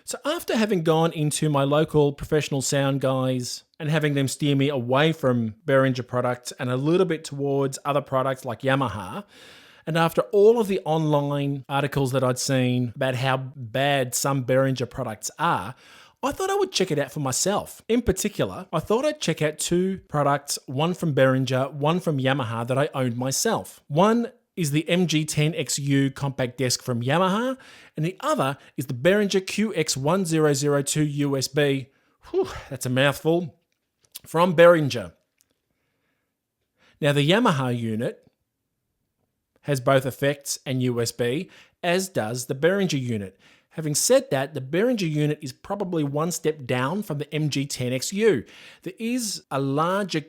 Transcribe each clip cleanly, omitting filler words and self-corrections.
So after having gone into my local professional sound guys and having them steer me away from Behringer products and a little bit towards other products like Yamaha, and after all of the online articles that I'd seen about how bad some Behringer products are, I thought I would check it out for myself. In particular, I thought I'd check out two products, one from Behringer, one from Yamaha that I owned myself. One is the MG10XU compact disc from Yamaha, and the other is the Behringer QX1002 USB. Whew, that's a mouthful. From Behringer. Now the Yamaha unit has both effects and USB, as does the Behringer unit. Having said that, the Behringer unit is probably one step down from the MG10XU. There is a larger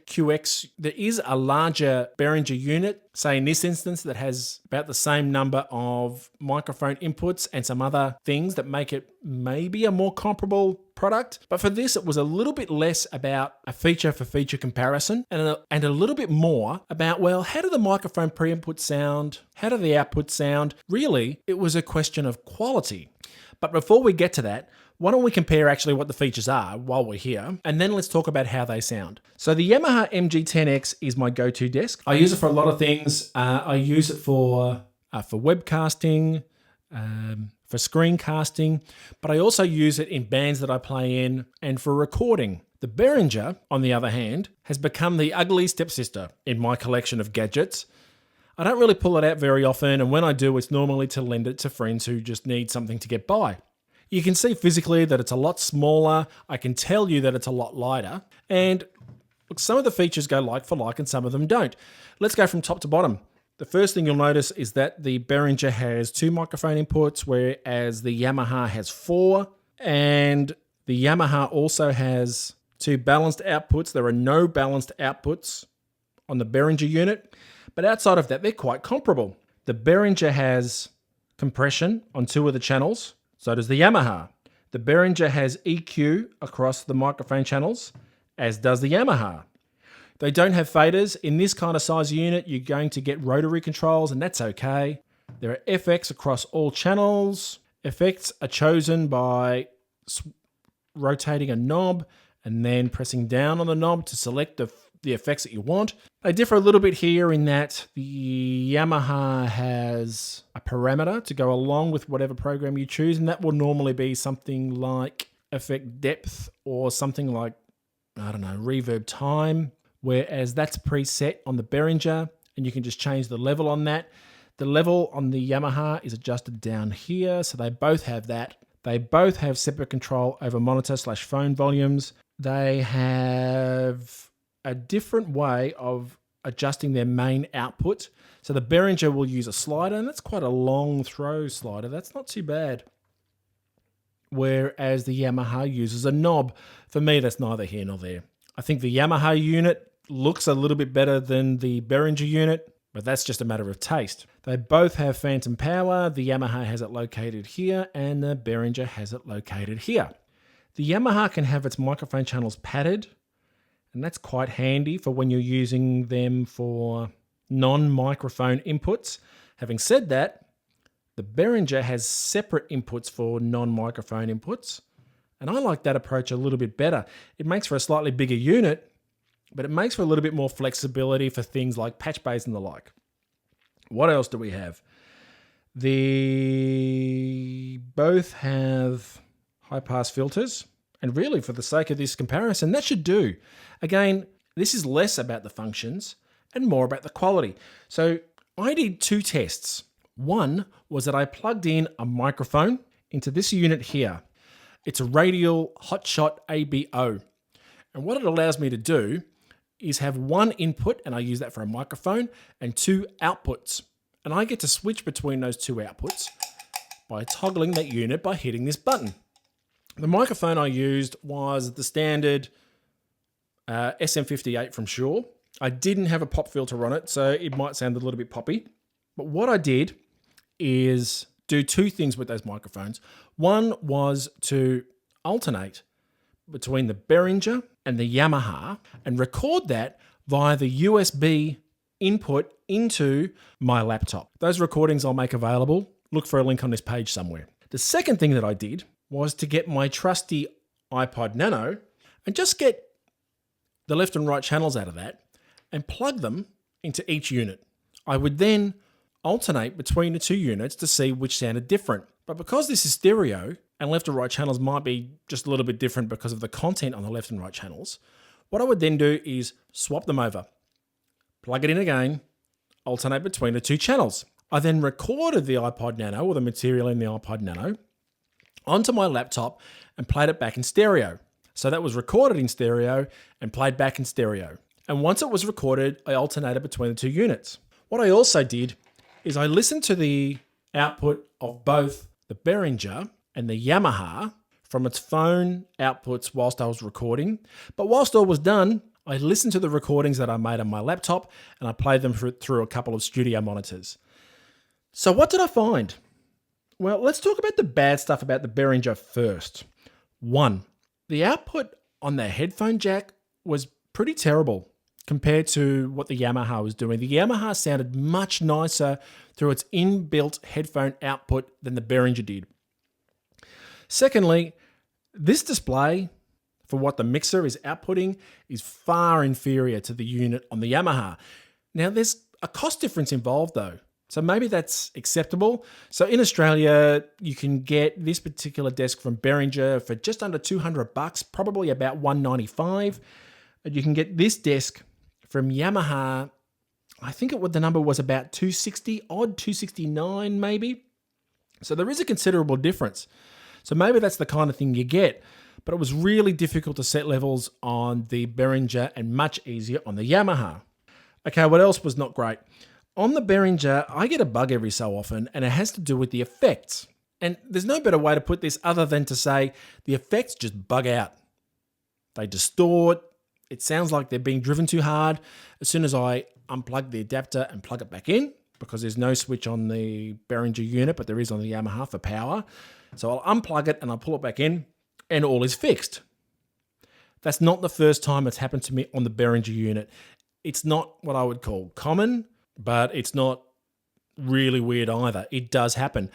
Behringer unit, say in this instance, that has about the same number of microphone inputs and some other things that make it maybe a more comparable product. But for this, it was a little bit less about a feature for feature comparison and a little bit more about, well, how do the microphone pre-input sound? How do the outputs sound? Really, it was a question of quality. But before we get to that, why don't we compare actually what the features are while we're here, and then let's talk about how they sound. So the Yamaha MG10X is my go-to desk. I use it for a lot of things. I use it for webcasting, for screencasting, but I also use it in bands that I play in and for recording. The Behringer, on the other hand, has become the ugly stepsister in my collection of gadgets. I don't really pull it out very often, and when I do, it's normally to lend it to friends who just need something to get by. You can see physically that it's a lot smaller. I can tell you that it's a lot lighter. And look, some of the features go like for like and some of them don't. Let's go from top to bottom. The first thing you'll notice is that the Behringer has 2 microphone inputs, whereas the Yamaha has 4. And the Yamaha also has 2 balanced outputs. There are no balanced outputs on the Behringer unit. But outside of that, they're quite comparable. The Behringer has compression on 2 of the channels, so does the Yamaha. The Behringer has EQ across the microphone channels, as does the Yamaha. They don't have faders. In this kind of size unit, you're going to get rotary controls, and that's okay. There are FX across all channels. Effects are chosen by rotating a knob and then pressing down on the knob to select the effects that you want. They differ a little bit here in that the Yamaha has a parameter to go along with whatever program you choose, and that will normally be something like effect depth or something like, I don't know, reverb time, whereas that's preset on the Behringer, and you can just change the level on that. The level on the Yamaha is adjusted down here, so they both have that. They both have separate control over monitor/phone volumes. They have a different way of adjusting their main output. So the Behringer will use a slider, and that's quite a long throw slider. That's not too bad. Whereas the Yamaha uses a knob. For me, that's neither here nor there. I think the Yamaha unit looks a little bit better than the Behringer unit, but that's just a matter of taste. They both have phantom power. The Yamaha has it located here, and the Behringer has it located here. The Yamaha can have its microphone channels padded, and that's quite handy for when you're using them for non-microphone inputs. Having said that, the Behringer has separate inputs for non-microphone inputs, and I like that approach a little bit better. It makes for a slightly bigger unit, but it makes for a little bit more flexibility for things like patch bays and the like. What else do we have? They both have high-pass filters. And really, for the sake of this comparison, that should do. Again, this is less about the functions and more about the quality. So I did 2 tests. One was that I plugged in a microphone into this unit here. It's a radial hotshot ABO. And what it allows me to do is have 1 input, and I use that for a microphone, and 2 outputs. And I get to switch between those 2 outputs by toggling that unit by hitting this button. The microphone I used was the standard SM58 from Shure. I didn't have a pop filter on it, so it might sound a little bit poppy. But what I did is do 2 things with those microphones. One was to alternate between the Behringer and the Yamaha and record that via the USB input into my laptop. Those recordings I'll make available. Look for a link on this page somewhere. The second thing that I did was to get my trusty iPod Nano and just get the left and right channels out of that and plug them into each unit. I would then alternate between the two units to see which sounded different. But because this is stereo and left and right channels might be just a little bit different because of the content on the left and right channels, what I would then do is swap them over, plug it in again, alternate between the two channels. I then recorded the iPod Nano or the material in the iPod Nano onto my laptop and played it back in stereo. So that was recorded in stereo and played back in stereo. And once it was recorded, I alternated between the two units. What I also did is I listened to the output of both the Behringer and the Yamaha from its phone outputs whilst I was recording. But whilst all was done, I listened to the recordings that I made on my laptop and I played them through a couple of studio monitors. So what did I find? Well, let's talk about the bad stuff about the Behringer first. 1, the output on the headphone jack was pretty terrible compared to what the Yamaha was doing. The Yamaha sounded much nicer through its inbuilt headphone output than the Behringer did. Secondly, this display for what the mixer is outputting is far inferior to the unit on the Yamaha. Now, there's a cost difference involved though, so maybe that's acceptable. So in Australia, you can get this particular desk from Behringer for just under $200, probably about $195. And you can get this desk from Yamaha, I think the number was about $260 odd, $269 maybe. So there is a considerable difference. So maybe that's the kind of thing you get, but it was really difficult to set levels on the Behringer and much easier on the Yamaha. Okay, what else was not great? On the Behringer, I get a bug every so often, and it has to do with the effects. And there's no better way to put this other than to say the effects just bug out. They distort. It sounds like they're being driven too hard. As soon as I unplug the adapter and plug it back in, because there's no switch on the Behringer unit, but there is on the Yamaha for power. So I'll unplug it and I'll pull it back in and all is fixed. That's not the first time it's happened to me on the Behringer unit. It's not what I would call common, but it's not really weird either. It does happen.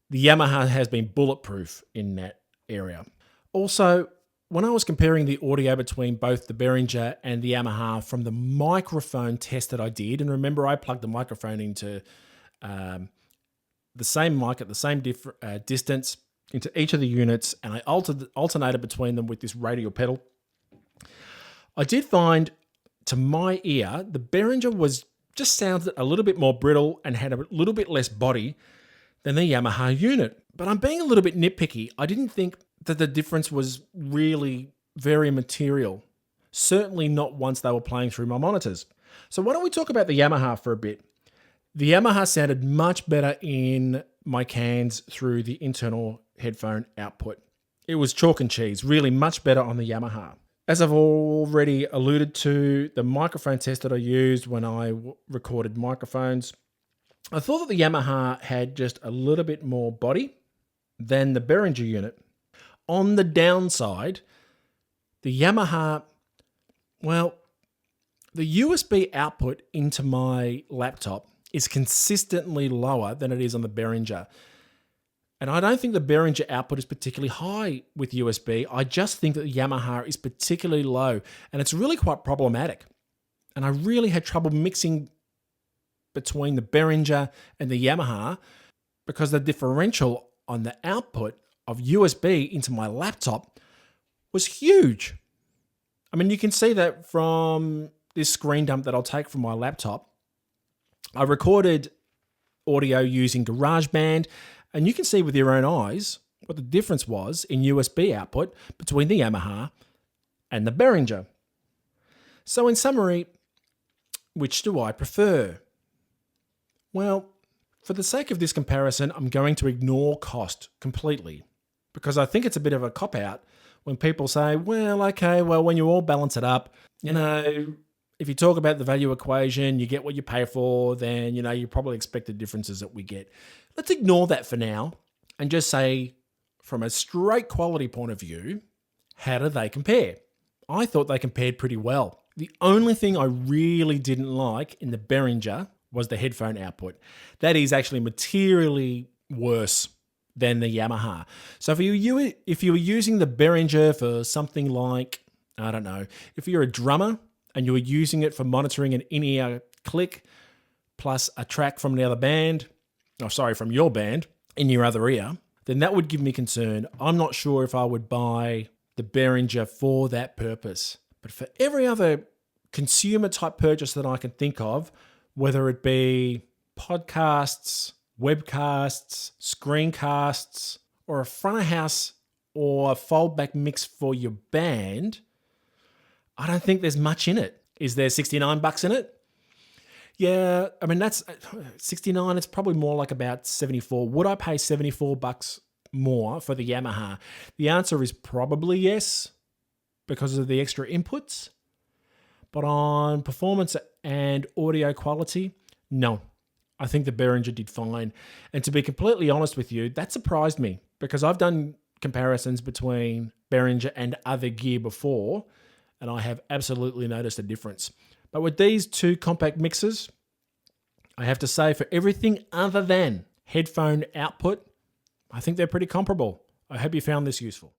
The Yamaha has been bulletproof in that area. Also, when I was comparing the audio between both the Behringer and the Yamaha from the microphone test that I did, and remember I plugged the microphone into the same mic at the same distance into each of the units, and I alternated between them with this radial pedal. I did find, to my ear, the Behringer just sounded a little bit more brittle and had a little bit less body than the Yamaha unit. But I'm being a little bit nitpicky. I didn't think that the difference was really very material. Certainly not once they were playing through my monitors. So why don't we talk about the Yamaha for a bit? The Yamaha sounded much better in my cans through the internal headphone output. It was chalk and cheese, really much better on the Yamaha. As I've already alluded to, the microphone test that I used when I recorded microphones, I thought that the Yamaha had just a little bit more body than the Behringer unit. On the downside, the Yamaha, well, the USB output into my laptop is consistently lower than it is on the Behringer. And I don't think the Behringer output is particularly high with USB. I just think that the Yamaha is particularly low, and it's really quite problematic. And I really had trouble mixing between the Behringer and the Yamaha because the differential on the output of USB into my laptop was huge. I mean, you can see that from this screen dump that I'll take from my laptop. I recorded audio using GarageBand, and you can see with your own eyes what the difference was in USB output between the Yamaha and the Behringer. So in summary, which do I prefer? Well, for the sake of this comparison, I'm going to ignore cost completely because I think it's a bit of a cop-out when people say, well, okay, well, when you all balance it up, if you talk about the value equation, you get what you pay for, then, you probably expect the differences that we get. Let's ignore that for now and just say, from a straight quality point of view, how do they compare? I thought they compared pretty well. The only thing I really didn't like in the Behringer was the headphone output. That is actually materially worse than the Yamaha. So if you were using the Behringer for something like, I don't know, if you're a drummer and you were using it for monitoring an in-ear click plus a track from the other band, from your band in your other ear, then that would give me concern. I'm not sure if I would buy the Behringer for that purpose. But for every other consumer type purchase that I can think of, whether it be podcasts, webcasts, screencasts, or a front of house or a fold-back mix for your band, I don't think there's much in it. Is there $69 in it? Yeah, I mean, that's 69. It's probably more like about 74. Would I pay $74 more for the Yamaha? The answer is probably yes, because of the extra inputs. But on performance and audio quality, no. I think the Behringer did fine. And to be completely honest with you, that surprised me, because I've done comparisons between Behringer and other gear before, and I have absolutely noticed a difference. But with these two compact mixers, I have to say, for everything other than headphone output, I think they're pretty comparable. I hope you found this useful.